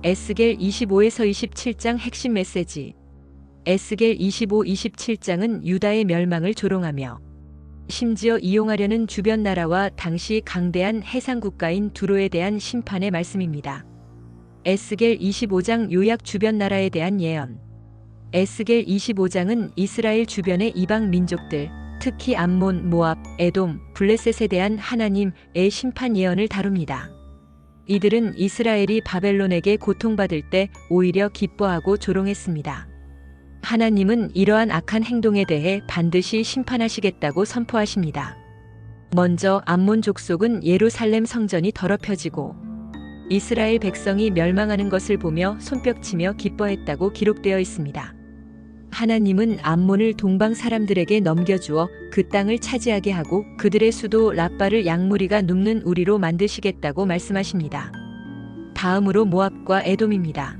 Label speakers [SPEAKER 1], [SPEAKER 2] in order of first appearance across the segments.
[SPEAKER 1] 에스겔 25에서 27장 핵심 메시지. 에스겔 25, 27장은 유다의 멸망을 조롱하며 심지어 이용하려는 주변 나라와 당시 강대한 해상 국가인 두로에 대한 심판의 말씀입니다. 에스겔 25장 요약 주변 나라에 대한 예언. 에스겔 25장은 이스라엘 주변의 이방 민족들, 특히 암몬, 모압, 에돔, 블레셋에 대한 하나님의 심판 예언을 다룹니다. 이들은 이스라엘이 바벨론에게 고통받을 때 오히려 기뻐하고 조롱했습니다. 하나님은 이러한 악한 행동에 대해 반드시 심판하시겠다고 선포하십니다. 먼저 암몬 족속은 예루살렘 성전이 더럽혀지고 이스라엘 백성이 멸망하는 것을 보며 손뼉치며 기뻐했다고 기록되어 있습니다. 하나님은 암몬을 동방 사람들에게 넘겨주어 그 땅을 차지하게 하고 그들의 수도 라빠를 양무리가 눕는 우리로 만드시겠다고 말씀하십니다. 다음으로 모압과 에돔입니다.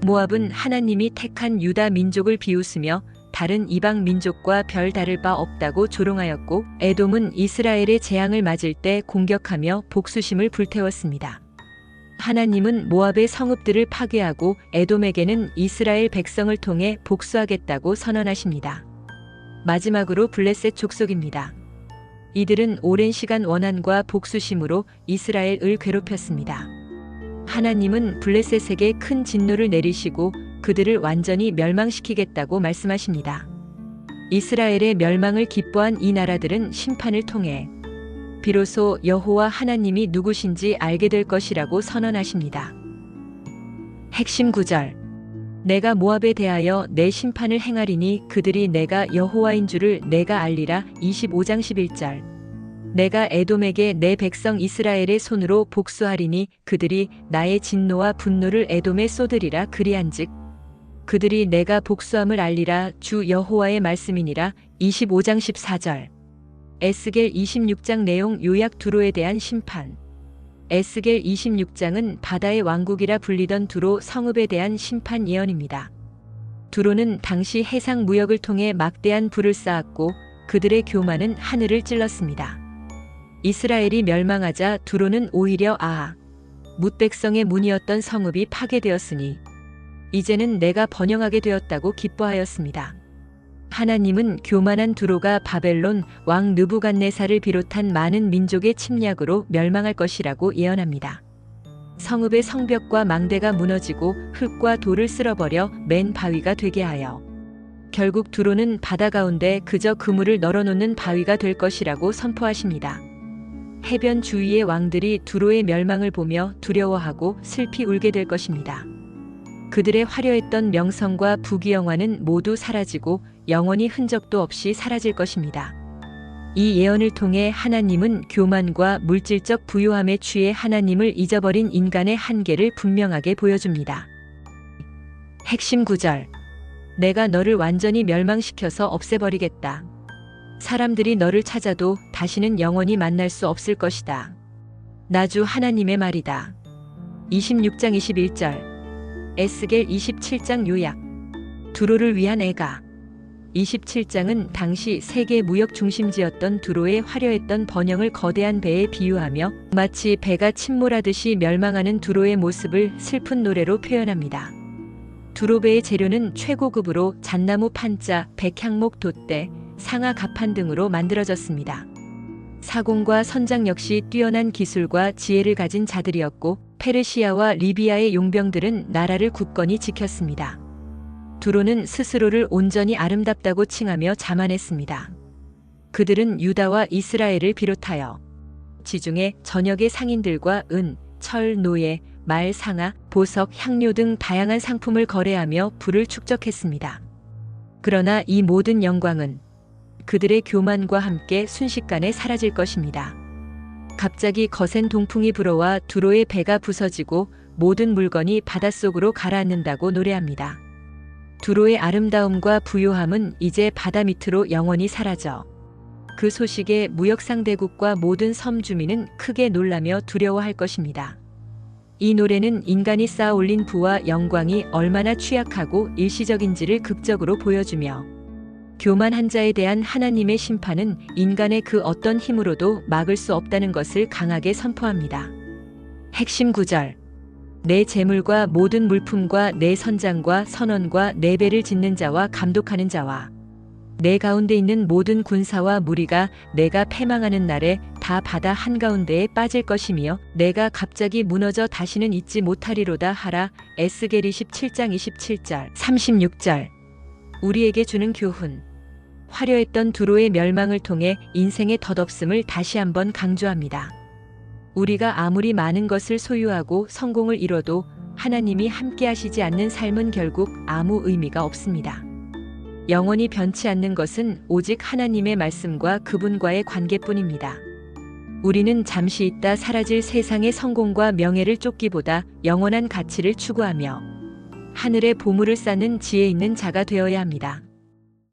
[SPEAKER 1] 모압은 하나님이 택한 유다 민족을 비웃으며 다른 이방 민족과 별 다를 바 없다고 조롱하였고, 에돔은 이스라엘의 재앙을 맞을 때 공격하며 복수심을 불태웠습니다. 하나님은 모압의 성읍들을 파괴하고 에돔에게는 이스라엘 백성을 통해 복수하겠다고 선언하십니다. 마지막으로 블레셋 족속입니다. 이들은 오랜 시간 원한과 복수심으로 이스라엘을 괴롭혔습니다. 하나님은 블레셋에게 큰 진노를 내리시고 그들을 완전히 멸망시키겠다고 말씀하십니다. 이스라엘의 멸망을 기뻐한 이 나라들은 심판을 통해 비로소 여호와 하나님이 누구신지 알게 될 것이라고 선언하십니다. 핵심 구절. 내가 모압에 대하여 내 심판을 행하리니 그들이 내가 여호와인 줄을 내가 알리라. 25장 11절. 내가 에돔에게 내 백성 이스라엘의 손으로 복수하리니 그들이 나의 진노와 분노를 에돔에 쏟으리라. 그리한즉 그들이 내가 복수함을 알리라. 주 여호와의 말씀이니라. 25장 14절. 에스겔 26장 내용 요약. 두로에 대한 심판. 에스겔 26장은 바다의 왕국이라 불리던 두로 성읍에 대한 심판 예언입니다. 두로는 당시 해상 무역을 통해 막대한 부를 쌓았고 그들의 교만은 하늘을 찔렀습니다. 이스라엘이 멸망하자 두로는 오히려 뭇 백성의 문이었던 성읍이 파괴되었으니 이제는 내가 번영하게 되었다고 기뻐하였습니다. 하나님은 교만한 두로가 바벨론 왕 느부갓네살을 비롯한 많은 민족의 침략으로 멸망할 것이라고 예언합니다. 성읍의 성벽과 망대가 무너지고 흙과 돌을 쓸어버려 맨 바위가 되게 하여 결국 두로는 바다 가운데 그저 그물을 널어놓는 바위가 될 것이라고 선포하십니다. 해변 주위의 왕들이 두로의 멸망을 보며 두려워하고 슬피 울게 될 것입니다. 그들의 화려했던 명성과 부귀영화는 모두 사라지고 영원히 흔적도 없이 사라질 것입니다. 이 예언을 통해 하나님은 교만과 물질적 부유함에 취해 하나님을 잊어버린 인간의 한계를 분명하게 보여줍니다. 핵심 구절. 내가 너를 완전히 멸망시켜서 없애버리겠다. 사람들이 너를 찾아도 다시는 영원히 만날 수 없을 것이다. 나 주 하나님의 말이다. 26장 21절. 에스겔 27장 요약. 두로를 위한 애가. 27장은 당시 세계 무역 중심지였던 두로의 화려했던 번영을 거대한 배에 비유하며 마치 배가 침몰하듯이 멸망하는 두로의 모습을 슬픈 노래로 표현합니다. 두로배의 재료는 최고급으로 잣나무 판자, 백향목 돛대, 상아 가판 등으로 만들어졌습니다. 사공과 선장 역시 뛰어난 기술과 지혜를 가진 자들이었고 페르시아와 리비아의 용병들은 나라를 굳건히 지켰습니다. 두로는 스스로를 온전히 아름답다고 칭하며 자만했습니다. 그들은 유다와 이스라엘을 비롯하여 지중해 전역의 상인들과 은, 철, 노예, 말, 상아, 보석, 향료 등 다양한 상품을 거래하며 부를 축적했습니다. 그러나 이 모든 영광은 그들의 교만과 함께 순식간에 사라질 것입니다. 갑자기 거센 동풍이 불어와 두로의 배가 부서지고 모든 물건이 바닷속으로 가라앉는다고 노래합니다. 두로의 아름다움과 부요함은 이제 바다 밑으로 영원히 사라져 그 소식에 무역 상대국과 모든 섬 주민은 크게 놀라며 두려워할 것입니다. 이 노래는 인간이 쌓아 올린 부와 영광이 얼마나 취약하고 일시적인지를 극적으로 보여주며 교만한 자에 대한 하나님의 심판은 인간의 그 어떤 힘으로도 막을 수 없다는 것을 강하게 선포합니다. 핵심 구절. 내 재물과 모든 물품과 내 선장과 선원과 내 배를 짓는 자와 감독하는 자와 내 가운데 있는 모든 군사와 무리가 내가 패망하는 날에 다 바다 한가운데에 빠질 것이며 내가 갑자기 무너져 다시는 있지 못하리로다 하라. 에스겔 27장 27절 36절. 우리에게 주는 교훈. 화려했던 두로의 멸망을 통해 인생의 덧없음을 다시 한번 강조합니다. 우리가 아무리 많은 것을 소유하고 성공을 이뤄도 하나님이 함께 하시지 않는 삶은 결국 아무 의미가 없습니다. 영원히 변치 않는 것은 오직 하나님의 말씀과 그분과의 관계뿐입니다. 우리는 잠시 있다 사라질 세상의 성공과 명예를 쫓기보다 영원한 가치를 추구하며 하늘의 보물을 쌓는 지혜 있는 자가 되어야 합니다.